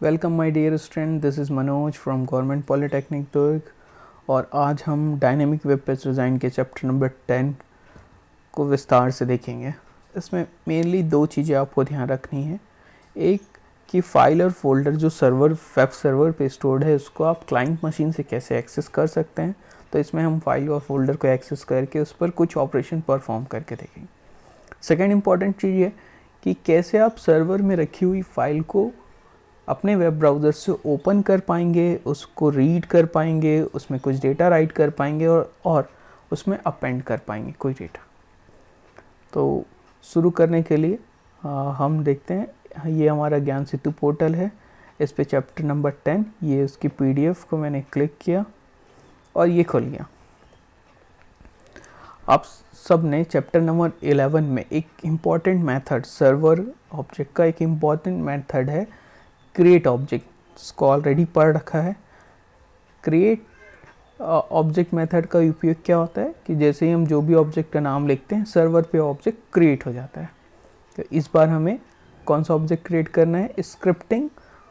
Welcome my dear student, this is Manoj from government polytechnic Durg. और आज हम डायनेमिक वेब पेज डिज़ाइन के chapter number 10 को विस्तार से देखेंगे। इसमें मेनली दो चीज़ें आपको ध्यान रखनी है। एक कि फ़ाइल और फोल्डर जो वेब सर्वर पे स्टोर्ड है उसको आप क्लाइंट मशीन से कैसे एक्सेस कर सकते हैं। तो इसमें हम फाइल और फोल्डर को एक्सेस करके उस पर कुछ ऑपरेशन परफॉर्म करके देखेंगे। सेकेंड इम्पॉर्टेंट चीज़ ये कि कैसे आप सर्वर में रखी हुई फ़ाइल को अपने वेब ब्राउज़र से ओपन कर पाएंगे, उसको रीड कर पाएंगे, उसमें कुछ डेटा राइट कर पाएंगे और उसमें अपेंड कर पाएंगे कोई डेटा। तो शुरू करने के लिए हम देखते हैं, ये हमारा ज्ञान सेतु पोर्टल है। इस पे चैप्टर नंबर 10, ये उसकी पीडीएफ को मैंने क्लिक किया और ये खुल गया। आप सब ने चैप्टर नंबर 11 में एक इम्पॉर्टेंट मेथड, सर्वर ऑब्जेक्ट का एक इम्पॉर्टेंट मेथड है क्रिएट ऑब्जेक्ट, को ऑलरेडी पढ़ रखा है। क्रिएट ऑब्जेक्ट मेथड का उपयोग क्या होता है कि जैसे ही हम जो भी ऑब्जेक्ट का नाम लिखते हैं सर्वर पे ऑब्जेक्ट क्रिएट हो जाता है। तो इस बार हमें कौन सा ऑब्जेक्ट क्रिएट करना है? स्क्रिप्टिंग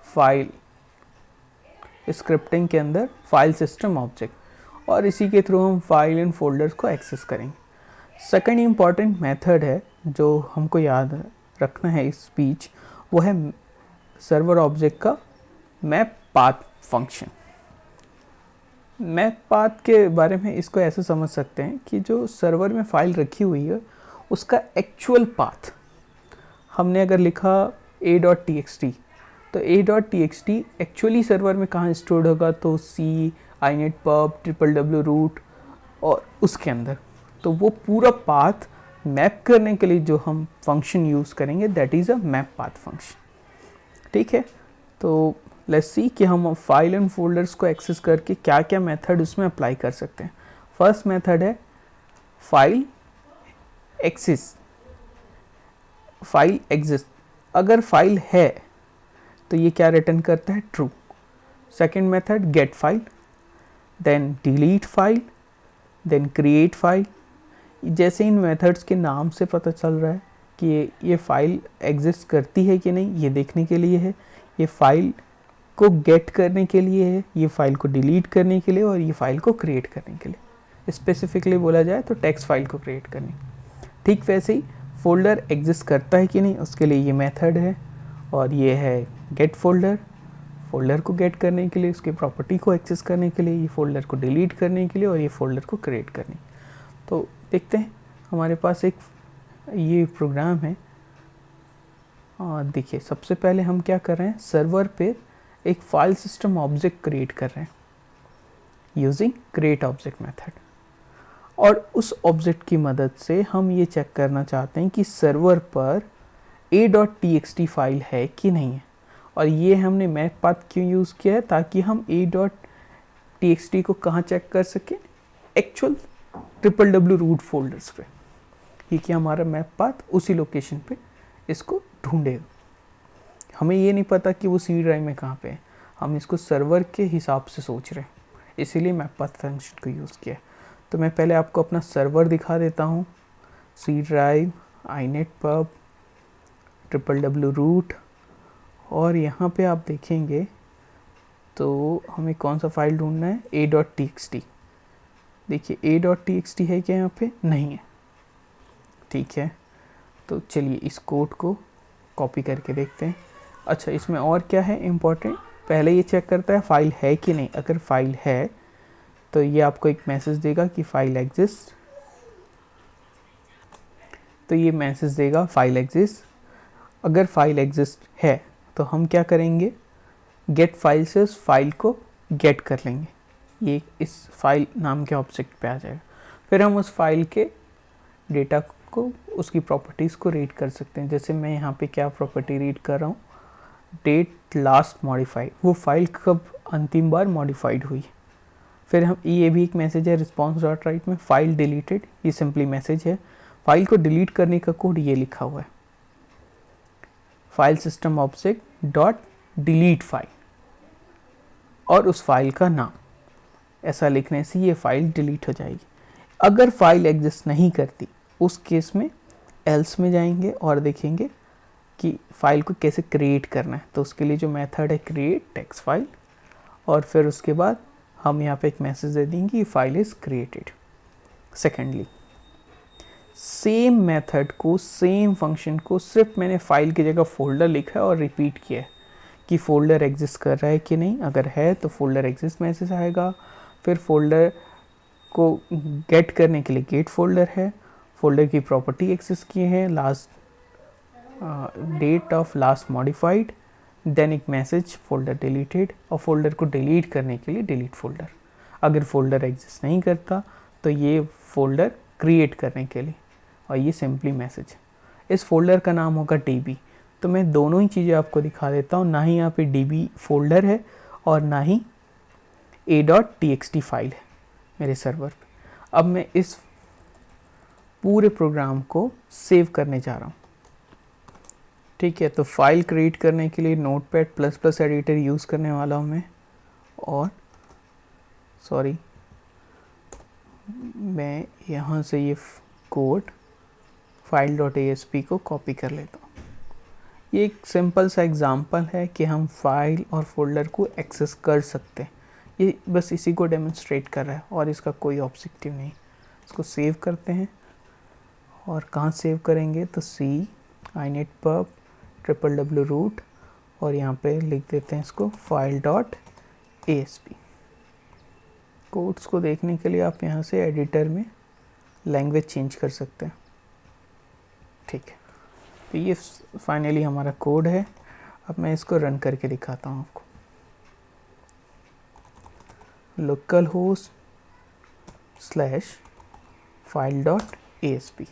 फाइल, स्क्रिप्टिंग के अंदर फाइल सिस्टम ऑब्जेक्ट, और इसी के थ्रू हम फाइल एंड फोल्डर्स को एक्सेस करेंगे। सेकंड इम्पॉर्टेंट मेथड है जो हमको याद रखना है इस बीच, वो है सर्वर ऑब्जेक्ट का map path function. Map path के बारे में इसको ऐसे समझ सकते हैं कि जो सर्वर में फाइल रखी हुई है उसका एक्चुअल पाथ, हमने अगर लिखा a.txt तो a.txt एक्चुअली सर्वर में कहाँ स्टोर्ड होगा? तो सी, आईनेट पब, www रूट और उसके अंदर। तो वो पूरा पाथ मैप करने के लिए जो हम फंक्शन यूज़ करेंगे that is a map path function. ठीक है, तो लेट्स सी कि हम फाइल एंड फोल्डर्स को एक्सेस करके क्या क्या मेथड उसमें अप्लाई कर सकते हैं। फर्स्ट मेथड है फाइल एक्सेस, फाइल एग्जिस्ट। अगर फाइल है तो ये क्या रिटर्न करता है? True. Second method get file, then delete file, then create file. जैसे इन मेथड्स के नाम से पता चल रहा है कि ये फाइल एग्जिस्ट करती है कि नहीं, ये देखने के लिए है। ये फाइल को गेट करने के लिए है, ये फाइल को डिलीट करने के लिए, और ये फाइल को क्रिएट करने के लिए। स्पेसिफिकली बोला जाए तो टेक्स्ट फाइल को क्रिएट करने। ठीक वैसे ही फोल्डर एग्जिस्ट करता है कि नहीं, उसके लिए ये मेथड है, और ये है गेट फोल्डर, फोल्डर को गेट करने के लिए, उसके प्रॉपर्टी को एक्सेस करने के लिए, ये फोल्डर को डिलीट करने के लिए, और ये फोल्डर को क्रिएट करने। तो देखते हैं हमारे पास एक ये प्रोग्राम है। देखिए, सबसे पहले हम क्या कर रहे हैं, सर्वर पे एक फाइल सिस्टम ऑब्जेक्ट क्रिएट कर रहे हैं यूजिंग क्रिएट ऑब्जेक्ट मेथड। और उस ऑब्जेक्ट की मदद से हम ये चेक करना चाहते हैं कि सर्वर पर a.txt फाइल है कि नहीं है। और ये हमने मैप पाथ क्यों यूज़ किया है? ताकि हम a.txt को कहाँ चेक कर सकें? एक्चुअल www रूट फोल्डर्स पे, ये कि हमारा मैप पाथ उसी लोकेशन पे इसको ढूंढेगा। हमें ये नहीं पता कि वो सी ड्राइव में कहाँ पे है, हम इसको सर्वर के हिसाब से सोच रहे हैं, इसीलिए मैप पाथ फंक्शन को यूज़ किया। तो मैं पहले आपको अपना सर्वर दिखा देता हूँ। C drive, inetpub, www root, और यहाँ पे आप देखेंगे तो हमें कौन सा फाइल ढूंढना है? a.txt। देखिए a.txt है क्या? यहाँ पे नहीं है। ठीक है, तो चलिए इस कोड को कॉपी करके देखते हैं। अच्छा, इसमें और क्या है इम्पोर्टेंट? पहले ये चेक करता है फाइल है कि नहीं। अगर फाइल है तो ये आपको एक मैसेज देगा कि फाइल एग्जिस्ट, तो ये मैसेज देगा फाइल एग्जिस्ट। अगर फाइल एग्जिस्ट है तो हम क्या करेंगे, गेट फाइल से उस फाइल को गेट कर लेंगे, ये इस फाइल नाम के ऑब्जेक्ट पे आ जाएगा। फिर हम उस फाइल के डेटा को, उसकी प्रॉपर्टीज़ को रीड कर सकते हैं। जैसे मैं यहाँ पे क्या प्रॉपर्टी रीड कर रहा हूँ, डेट लास्ट मॉडिफाइड, वो फाइल कब अंतिम बार मॉडिफाइड हुई। फिर हम ये भी एक मैसेज है रिस्पॉन्स डॉट राइट में, फाइल डिलीटेड, ये सिंपली मैसेज है। फाइल को डिलीट करने का कोड ये लिखा हुआ है, file system object dot delete file, और उस फाइल का नाम। ऐसा लिखने से ये फाइल डिलीट हो जाएगी। अगर फाइल एग्जिस्ट नहीं करती उस केस में एल्स में जाएंगे और देखेंगे कि फ़ाइल को कैसे क्रिएट करना है। तो उसके लिए जो मेथड है क्रिएट टेक्स्ट फाइल, और फिर उसके बाद हम यहाँ पे एक मैसेज दे देंगे कि file is created. Secondly, same method को, सेम फंक्शन को सिर्फ मैंने फाइल की जगह फोल्डर लिखा है और रिपीट किया है कि फोल्डर एग्जिस्ट कर रहा है कि नहीं। अगर है तो फोल्डर एग्जिस्ट मैसेज आएगा। फिर फोल्डर को गेट करने के लिए गेट फोल्डर है, फोल्डर की प्रॉपर्टी एक्सेस किए हैं, last date of last modified, then एक मैसेज फोल्डर डिलीटेड, और फोल्डर को डिलीट करने के लिए डिलीट फोल्डर। अगर फोल्डर एग्जिस्ट नहीं करता तो ये फोल्डर क्रिएट करने के लिए, और ये सिंपली मैसेज। इस फोल्डर का नाम होगा db। तो मैं दोनों ही चीज़ें आपको दिखा देता हूँ, ना ही यहाँ पे db फोल्डर है और ना ही a.txt फाइल है मेरे सर्वर पे। अब मैं इस पूरे प्रोग्राम को सेव करने जा रहा हूँ। ठीक है, तो फाइल क्रिएट करने के लिए notepad plus plus editor use करने वाला हूँ मैं, और सॉरी, मैं यहाँ से ये कोड file.asp को कॉपी कर लेता हूँ। ये एक सिंपल सा एग्जांपल है कि हम फाइल और फोल्डर को एक्सेस कर सकते हैं। ये बस इसी को डेमोन्स्ट्रेट कर रहा है और इसका कोई ऑब्जेक्टिव नहीं। इसको सेव करते हैं, और कहाँ सेव करेंगे तो c inetpub www root, और यहाँ पे लिख देते हैं इसको file.asp। कोड्स को देखने के लिए आप यहाँ से एडिटर में लैंग्वेज चेंज कर सकते हैं। ठीक है, तो ये फाइनली हमारा कोड है। अब मैं इसको रन करके दिखाता हूँ आपको। localhost/file.asp।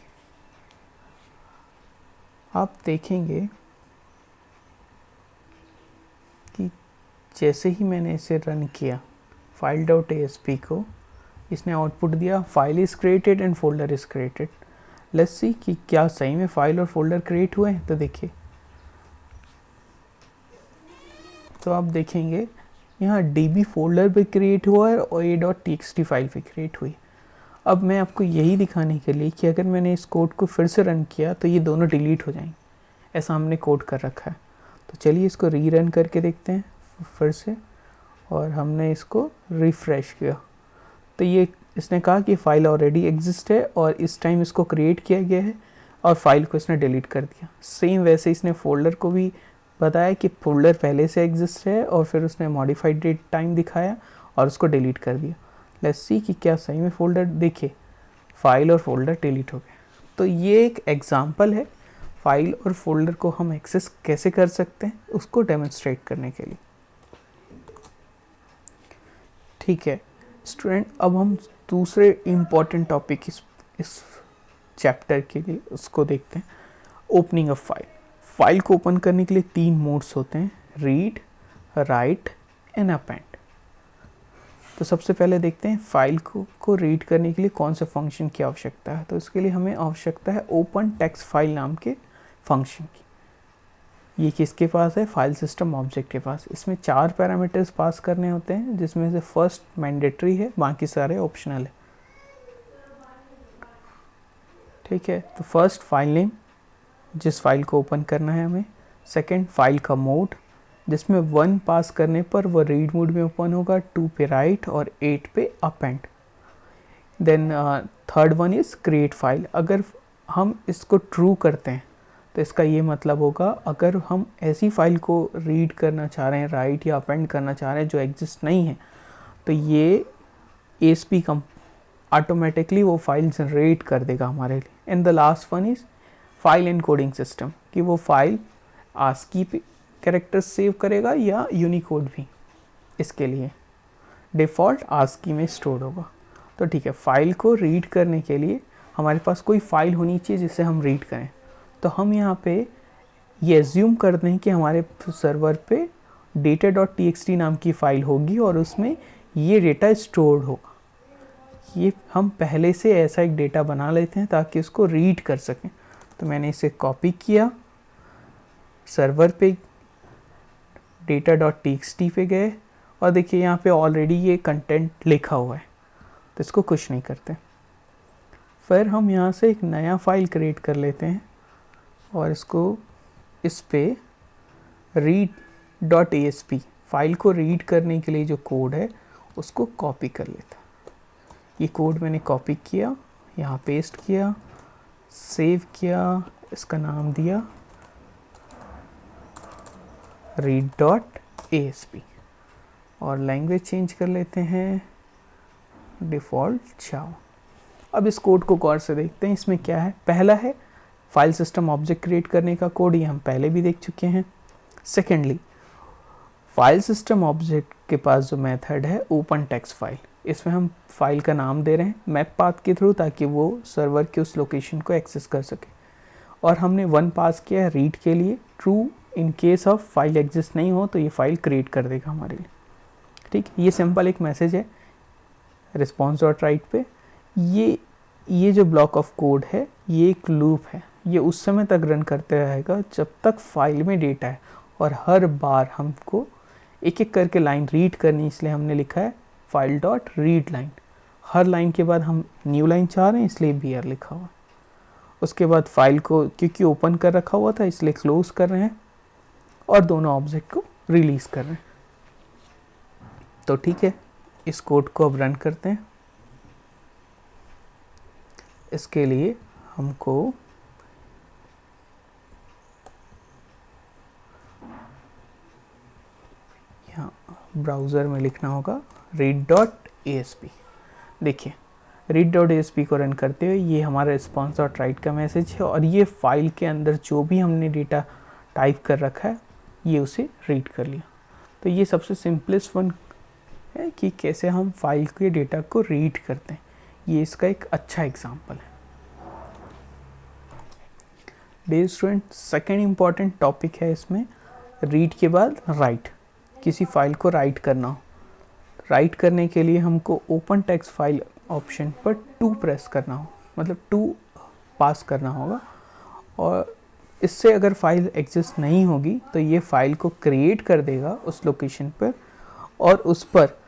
आप देखेंगे कि जैसे ही मैंने इसे रन किया file.asp को, इसने आउटपुट दिया file is created and folder is created. Let's see कि क्या सही में फाइल और फोल्डर क्रिएट हुए हैं। तो देखिए, तो आप देखेंगे यहाँ db फोल्डर पे क्रिएट हुआ है और a.txt फाइल पे क्रिएट हुई। अब मैं आपको यही दिखाने के लिए कि अगर मैंने इस कोड को फिर से रन किया तो ये दोनों डिलीट हो जाएंगे, ऐसा हमने कोड कर रखा है। तो चलिए इसको रीरन करके देखते हैं फिर से, और हमने इसको रिफ़्रेश किया तो ये इसने कहा कि फ़ाइल ऑलरेडी एग्जिस्ट है और इस टाइम इसको क्रिएट किया गया है, और फाइल को इसने डिलीट कर दिया। सेम वैसे इसने फोल्डर को भी बताया कि फोल्डर पहले से एग्जिस्ट है, और फिर उसने मॉडिफाइड डेट टाइम दिखाया और उसको डिलीट कर दिया। लेट्स सी कि क्या सही में फोल्डर, देखिए फाइल और फोल्डर डिलीट हो गए। तो ये एक एग्जांपल है फाइल और फोल्डर को हम एक्सेस कैसे कर सकते हैं उसको डेमोन्स्ट्रेट करने के लिए। ठीक है स्टूडेंट, अब हम दूसरे इम्पॉर्टेंट टॉपिक इस चैप्टर के लिए उसको देखते हैं, ओपनिंग ऑफ फाइल। फाइल को ओपन करने के लिए 3 मोड्स होते हैं, रीड, राइट एंड अपेंड। तो सबसे पहले देखते हैं फाइल को रीड करने के लिए कौन से फंक्शन की आवश्यकता है। तो इसके लिए हमें आवश्यकता है ओपन टेक्स्ट फाइल नाम के फंक्शन की। ये किसके पास है, फाइल सिस्टम ऑब्जेक्ट के पास। इसमें 4 पैरामीटर्स पास करने होते हैं, जिसमें से फर्स्ट मैंडेटरी है, बाकी सारे ऑप्शनल है। ठीक है, तो फर्स्ट फाइल नेम, जिस फाइल को ओपन करना है हमें। सेकंड फाइल का मोड, जिसमें 1 पास करने पर वो रीड मोड में ओपन होगा, 2 पे राइट और 8 पे append. Then third one is create file. अगर हम इसको ट्रू करते हैं तो इसका ये मतलब होगा, अगर हम ऐसी फाइल को रीड करना चाह रहे हैं, राइट या अपेंड करना चाह रहे हैं जो एग्जिस्ट नहीं है, तो ये ASP ऑटोमेटिकली वो फाइल जनरेट कर देगा हमारे लिए। And the last one is file encoding system, कि वो फाइल ASCII पे कैरेक्टर सेव करेगा या यूनिकोड भी। इसके लिए डिफ़ॉल्ट ASCII में स्टोर होगा। तो ठीक है, फाइल को रीड करने के लिए हमारे पास कोई फाइल होनी चाहिए जिसे हम रीड करें। तो हम यहाँ पे ये एज्यूम कर दें कि हमारे सर्वर पे data.txt नाम की फ़ाइल होगी और उसमें ये डेटा स्टोर्ड होगा। ये हम पहले से ऐसा एक डेटा बना लेते हैं ताकि उसको रीड कर सकें। तो मैंने इसे कॉपी किया, सर्वर पे data.txt पे गए, और देखिए यहाँ पे ऑलरेडी ये कंटेंट लिखा हुआ है, तो इसको कुछ नहीं करते। फिर हम यहाँ से एक नया फाइल क्रिएट कर लेते हैं और इसको इस पे read.asp फाइल को रीड करने के लिए जो कोड है उसको कॉपी कर लेता है। ये कोड मैंने कॉपी किया, यहाँ पेस्ट किया, सेव किया, इसका नाम दिया read.asp और लैंग्वेज चेंज कर लेते हैं डिफ़ॉल्ट जावा। अब इस कोड को गौर से देखते हैं, इसमें क्या है। पहला है फाइल सिस्टम ऑब्जेक्ट क्रिएट करने का कोड, ये हम पहले भी देख चुके हैं। सेकेंडली, फाइल सिस्टम ऑब्जेक्ट के पास जो मेथड है ओपन टेक्स्ट फाइल, इसमें हम फाइल का नाम दे रहे हैं मैप पाथ के थ्रू, ताकि वो सर्वर के उस लोकेशन को एक्सेस कर सके। और हमने 1 पास किया है रीड के लिए, true in case of file exist नहीं हो तो ये फाइल क्रिएट कर देगा हमारे लिए। ठीक, ये सिंपल एक मैसेज है response.write पे। ये जो ब्लॉक ऑफ कोड है ये एक लूप है, ये उस समय तक रन करते रहेगा जब तक फाइल में डेटा है, और हर बार हमको एक एक करके लाइन रीड करनी, इसलिए हमने लिखा है फाइल डॉट रीड लाइन। हर लाइन के बाद हम न्यू लाइन चाह रहे हैं इसलिए BR लिखा हुआ। उसके बाद फाइल को क्योंकि ओपन कर रखा हुआ था इसलिए क्लोज कर रहे हैं, और दोनों ऑब्जेक्ट को रिलीज कर रहे हैं। तो ठीक है, इस कोड को अब रन करते हैं। इसके लिए हमको यहाँ ब्राउज़र में लिखना होगा read.asp। देखिए read.asp को रन करते हुए ये हमारा response.write का मैसेज है, और ये फाइल के अंदर जो भी हमने डेटा टाइप कर रखा है ये उसे रीड कर लिया। तो ये सबसे सिंपलेस्ट वन है कि कैसे हम फाइल के डेटा को रीड करते हैं, ये इसका एक अच्छा एग्जांपल है। Dear student, second important topic है इसमें, रीड के बाद राइट। किसी फाइल को राइट करना हो, राइट करने के लिए हमको ओपन टेक्स्ट फाइल ऑप्शन पर 2 प्रेस करना हो, मतलब 2 पास करना होगा। और इससे अगर फाइल एग्जिस्ट नहीं होगी तो ये फाइल को क्रिएट कर देगा उस लोकेशन पर, और उस पर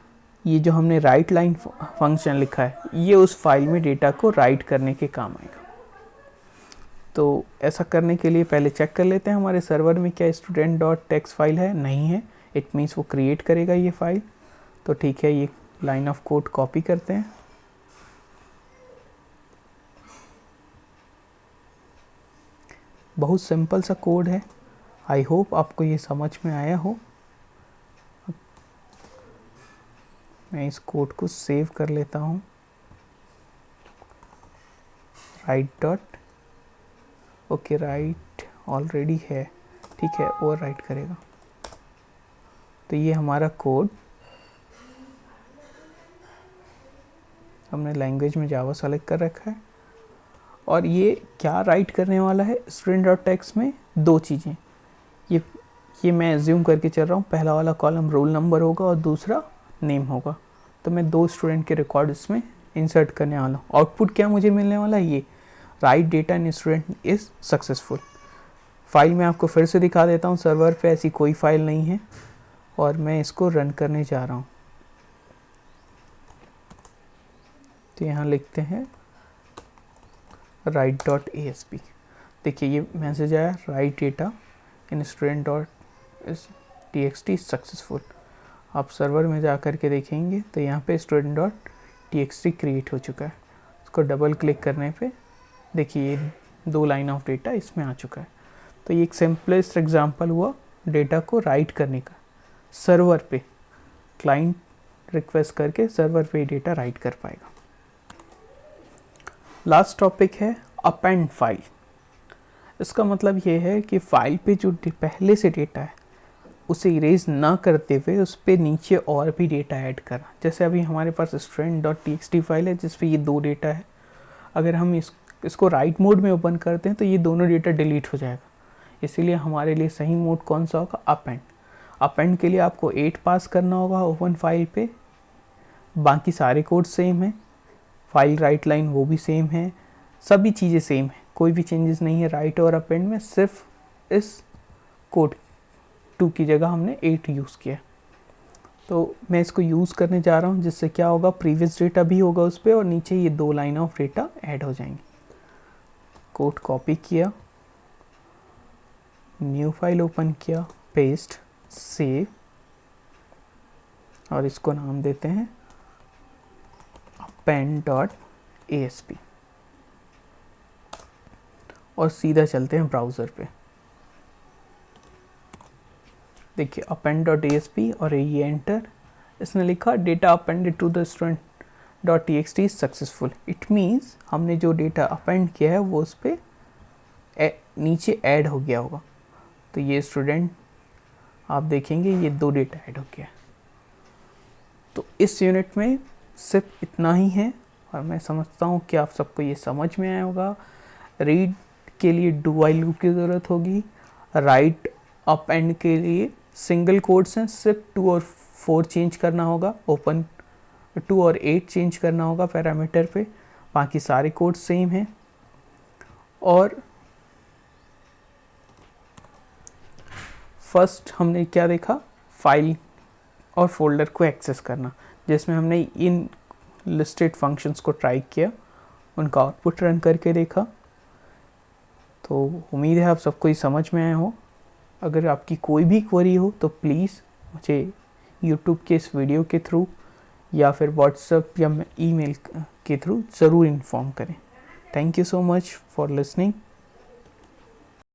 ये जो हमने राइट लाइन फंक्शन लिखा है ये उस फाइल में डेटा को राइट करने के काम आएगा। तो ऐसा करने के लिए पहले चेक कर लेते हैं हमारे सर्वर में क्या student.txt फाइल है। नहीं है, इट मीन्स वो क्रिएट करेगा ये फाइल। तो ठीक है, ये लाइन ऑफ कोड कॉपी करते हैं, बहुत सिंपल सा कोड है। आई होप आपको ये समझ में आया हो। मैं इस कोड को सेव कर लेता हूँ। ओके, राइट ऑलरेडी है, ठीक है, और राइट करेगा। तो ये हमारा कोड हमने लैंग्वेज में जावा सेलेक्ट कर रखा है, और ये क्या राइट करने वाला है student.txt में 2 चीज़ें। ये मैं एज्यूम करके चल रहा हूँ, पहला वाला कॉलम रोल नंबर होगा और दूसरा नेम होगा। तो मैं 2 स्टूडेंट के रिकॉर्ड इसमें इंसर्ट करने वाला हूँ। आउटपुट क्या मुझे मिलने वाला है, ये right data in student is successful. File मैं आपको फिर से दिखा देता हूँ, सर्वर पे ऐसी कोई फाइल नहीं है, और मैं इसको रन करने जा रहा हूँ। तो यहाँ लिखते हैं write.asp। देखिए ये मैसेज आया, राइट डेटा इन student.txt सक्सेसफुल। आप सर्वर में जा कर के देखेंगे तो यहाँ पे student.txt क्रिएट हो चुका है। उसको डबल क्लिक करने पे देखिए ये 2 लाइन ऑफ डेटा इसमें आ चुका है। तो ये एक सिंपलेस्ट एग्जांपल हुआ डेटा को राइट करने का। सर्वर पे क्लाइंट रिक्वेस्ट करके सर्वर पे डेटा राइट कर पाएगा। लास्ट टॉपिक है अपेंड फाइल। इसका मतलब ये है कि फाइल पे जो पहले से डेटा है उसे इरेज ना करते हुए उस पर नीचे और भी डेटा ऐड करना। जैसे अभी हमारे पास student.txt फाइल है जिस पे ये 2 डेटा है। अगर हम इसको राइट मोड में ओपन करते हैं तो ये दोनों डेटा डिलीट हो जाएगा। इसीलिए हमारे लिए सही मोड कौन सा होगा, अपेंड। अपेंड के लिए आपको 8 पास करना होगा ओपन फाइल पे। बाकी सारे कोड सेम है, फाइल राइट लाइन वो भी सेम है, सभी चीज़ें सेम है, कोई भी चेंजेस नहीं है राइट और अपेंड में। सिर्फ इस कोड 2 की जगह हमने 8 यूज़ किया। तो मैं इसको यूज़ करने जा रहा हूँ, जिससे क्या होगा, प्रीवियस डेटा भी होगा उस पर और नीचे ये 2 लाइन ऑफ डेटा ऐड हो जाएंगे। कोड कॉपी किया, न्यू फाइल ओपन किया, पेस्ट, सेव, और इसको नाम देते हैं append.asp और सीधा चलते हैं ब्राउज़र पे। देखिए append.asp और ये एंटर, इसने लिखा data appended to the student.txt is successful. It means हमने जो डेटा अपेंड किया है वो उस पर नीचे ऐड हो गया होगा। तो ये स्टूडेंट आप देखेंगे ये 2 डेटा ऐड हो गया। तो इस यूनिट में सिर्फ इतना ही है और मैं समझता हूँ कि आप सबको ये समझ में आया होगा। रीड के लिए डू व्हाइल लूप की ज़रूरत होगी, राइट अप एंड के लिए सिंगल कोड्स हैं, सिर्फ 2 और 4 चेंज करना होगा, ओपन 2 और 8 चेंज करना होगा पैरामीटर पे, बाकी सारे कोड सेम हैं। और फर्स्ट हमने क्या देखा, फाइल और फोल्डर को एक्सेस करना, जिसमें हमने इन लिस्टेड फंक्शंस को ट्राई किया, उनका आउटपुट रन करके देखा। तो उम्मीद है आप सबको ये समझ में आया हो। अगर आपकी कोई भी क्वेरी हो तो प्लीज़ मुझे यूट्यूब के इस वीडियो के थ्रू या फिर व्हाट्सएप या ईमेल के थ्रू ज़रूर इन्फॉर्म करें। Thank you so much for listening.